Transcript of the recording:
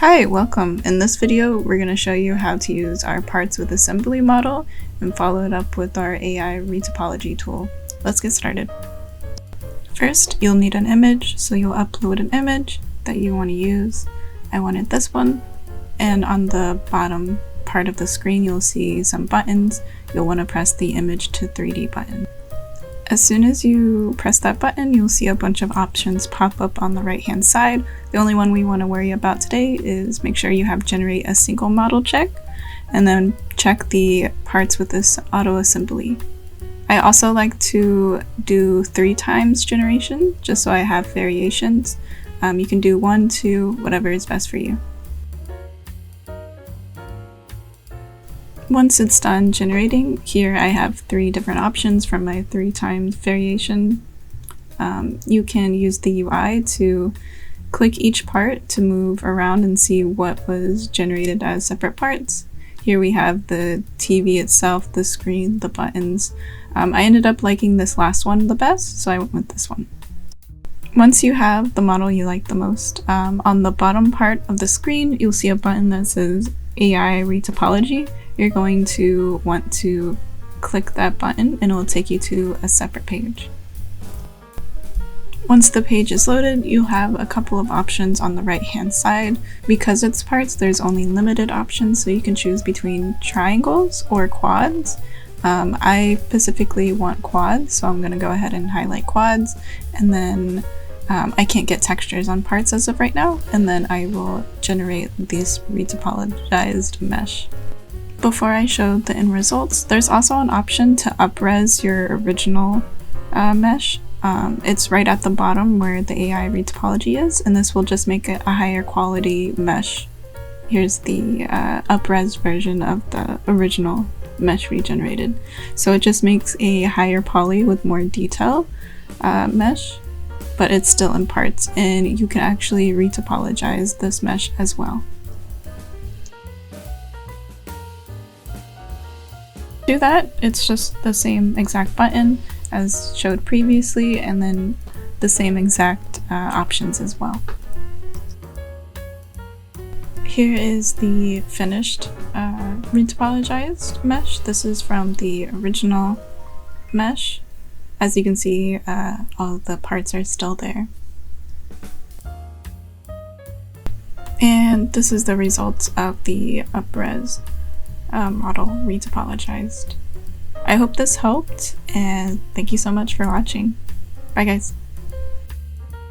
Hi, welcome. In this video, we're going to show you how to use our parts with assembly model and follow it up with our AI retopology tool. Let's get started. First, you'll need an image, so you'll upload an image that you want to use. I wanted this one, and on the bottom part of the screen, you'll see some buttons. You'll want to press the image to 3D button. As soon as you press that button, you'll see a bunch of options pop up on the right hand side. The only one we want to worry about today is make sure you have generate a single model check, and then check the parts with this auto assembly. I also like to do 3 times generation, just so I have variations. You can do 1, 2, whatever is best for you. Once it's done generating, here I have 3 different options from my 3 times variation. You can use the UI to click each part to move around and see what was generated as separate parts. Here we have the TV itself, the screen, the buttons. I ended up liking this last one the best, so I went with this one. Once you have the model you like the most, on the bottom part of the screen, you'll see a button that says AI Retopology. You're going to want to click that button and it will take you to a separate page. Once the page is loaded, you'll have a couple of options on the right hand side. Because it's parts, there's only limited options, so you can choose between triangles or quads. I specifically want quads, so I'm going to go ahead and highlight quads, and then I can't get textures on parts as of right now, and then I will generate this retopologized mesh. Before I show the end results, there's also an option to up-res your original mesh. It's right at the bottom where the AI retopology is, and this will just make it a higher quality mesh. Here's the up-res version of the original mesh regenerated. So it just makes a higher poly with more detail mesh, but it's still in parts, and you can actually retopologize this mesh as well. To do that, it's just the same exact button as showed previously, and then the same exact options as well. Here is the finished retopologized mesh. This is from the original mesh. As you can see, all the parts are still there. And this is the results of the up-res model retopologized. I hope this helped, and thank you so much for watching. Bye guys.